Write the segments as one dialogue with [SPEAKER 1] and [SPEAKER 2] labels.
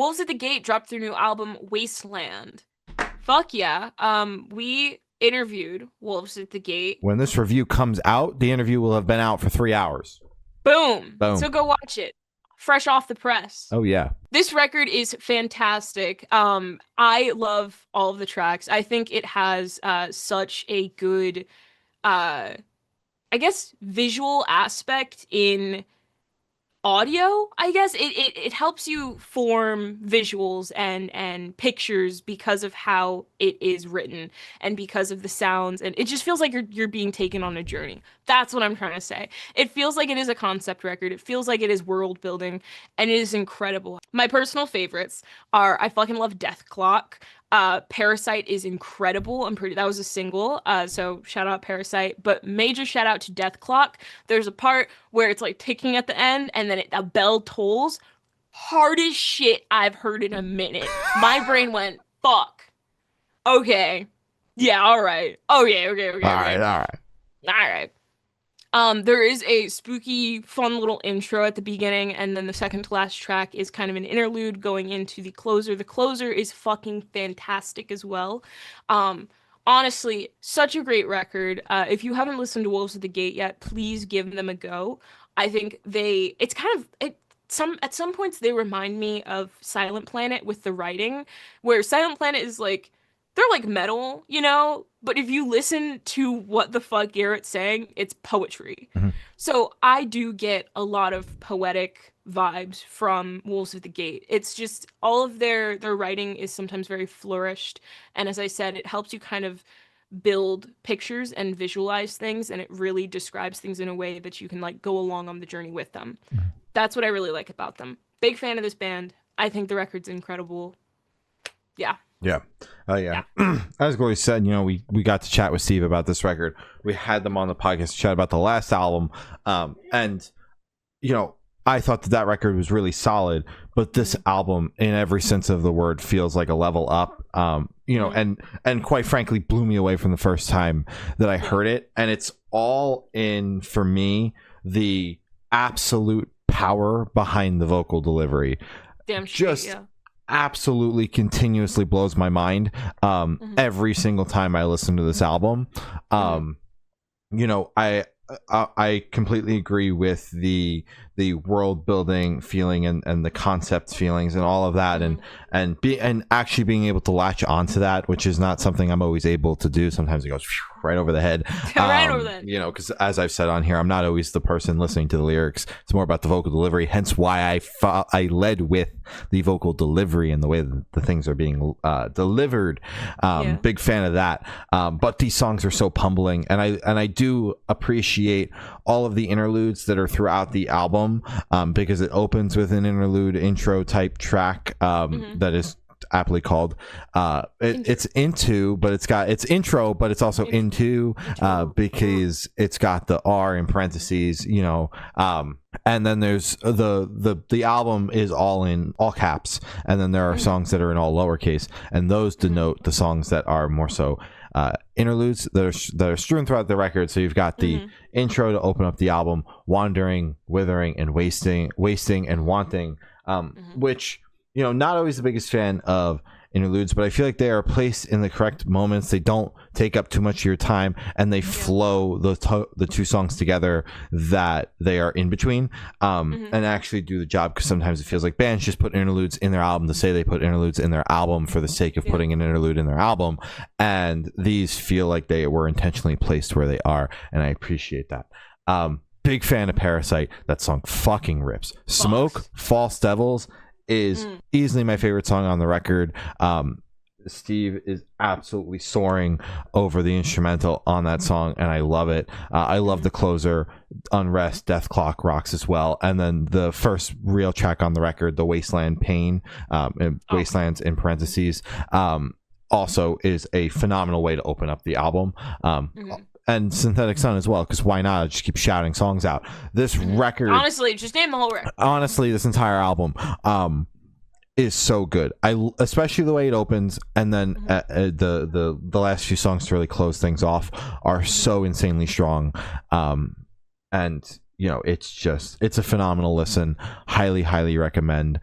[SPEAKER 1] Wolves at the Gate dropped their new album Wasteland. Fuck yeah. We interviewed Wolves at the Gate.
[SPEAKER 2] When this review comes out, the interview will have been out for 3 hours.
[SPEAKER 1] Boom.
[SPEAKER 2] Boom.
[SPEAKER 1] So go watch it. Fresh off the press.
[SPEAKER 2] Oh yeah.
[SPEAKER 1] This record is fantastic. I love all of the tracks. I think it has such a good I guess visual aspect in audio. I guess it helps you form visuals and pictures because of how it is written and because of the sounds, and it just feels like you're being taken on a journey. That's what I'm trying to say. It feels like it is a concept record. It feels like it is world building, and it is incredible. My personal favorites are, I fucking love Death Clock. Parasite is incredible. That was a single. So shout out Parasite, but major shout out to Death Clock. There's a part where it's like ticking at the end and then a bell tolls. Hardest shit I've heard in a minute. My brain went, fuck. Okay. Yeah, all right. Okay.
[SPEAKER 2] All right.
[SPEAKER 1] All right. There is a spooky, fun little intro at the beginning, and then the second to last track is kind of an interlude going into the closer. The closer is fucking fantastic as well. Honestly, such a great record. If you haven't listened to Wolves at the Gate yet, please give them a go. I think at some points they remind me of Silent Planet with the writing, where Silent Planet is like, they're like metal, you know, but if you listen to what the fuck Garrett's saying, it's poetry.
[SPEAKER 2] Mm-hmm.
[SPEAKER 1] So I do get a lot of poetic vibes from Wolves of the Gate. It's just all of their writing is sometimes very flourished, and as I said, it helps you kind of build pictures and visualize things, and it really describes things in a way that you can like go along on the journey with them. Mm-hmm. That's what I really like about them. Big fan of this band. I think the record's incredible. Yeah.
[SPEAKER 2] Yeah. Oh, yeah. As Glory said, you know, we got to chat with Steve about this record. We had them on the podcast to chat about the last album. And, you know, I thought that record was really solid, but this album, in every sense of the word, feels like a level up. You know, and quite frankly, blew me away from the first time that I heard it. And it's all in, for me, the absolute power behind the vocal delivery.
[SPEAKER 1] Damn straight, yeah.
[SPEAKER 2] Absolutely continuously blows my mind every single time I listen to this album. You know, I completely agree with the world building feeling and the concept feelings and all of that, and actually being able to latch onto that, which is not something I'm always able to do. Sometimes it goes right over the head.
[SPEAKER 1] Right over the head.
[SPEAKER 2] You know, because as I've said on here, I'm not always the person listening to the lyrics. It's more about the vocal delivery. Hence why I led with the vocal delivery and the way that the things are being delivered. Big fan of that. But these songs are so humbling, and I do appreciate all of the interludes that are throughout the album, because it opens with an interlude intro type track that is aptly called it's Into, but it's intro, but it's also into because it's got the R in parentheses, you know, and then there's the album is all in all caps, and then there are songs that are in all lowercase, and those denote the songs that are more so interludes that are strewn throughout the record. So you've got the intro to open up the album, Wandering, Withering, and Wasting and Wanting, which, you know, not always the biggest fan of interludes, but I feel like they are placed in the correct moments. They don't take up too much of your time, and they flow the two songs together that they are in between, and actually do the job, because sometimes it feels like bands just put interludes in their album to say they put interludes in their album for the sake of putting an interlude in their album, and these feel like they were intentionally placed where they are, and I appreciate that. Big fan of Parasite. That song fucking rips. Smoke, False Devils is easily my favorite song on the record. Steve is absolutely soaring over the instrumental on that song, and I love it. I love the closer, Unrest, Death Clock rocks as well, and then the first real track on the record, the Wasteland Pain, Wastelands in parentheses, also is a phenomenal way to open up the album. And Synthetic Sun as well, because why not? I just keep shouting songs out. This record,
[SPEAKER 1] honestly, just name the whole record.
[SPEAKER 2] Honestly, this entire album is so good. Especially the way it opens, and then the last few songs to really close things off are so insanely strong. And you know, it's a phenomenal listen. Highly recommend.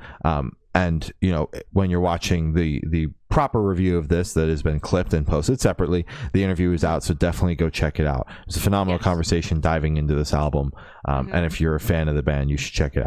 [SPEAKER 2] And you know, when you're watching the proper review of this that has been clipped and posted separately, the interview is out, so definitely go check it out. It's a phenomenal
[SPEAKER 1] Yes.
[SPEAKER 2] conversation diving into this album, and if you're a fan of the band, you should check it out.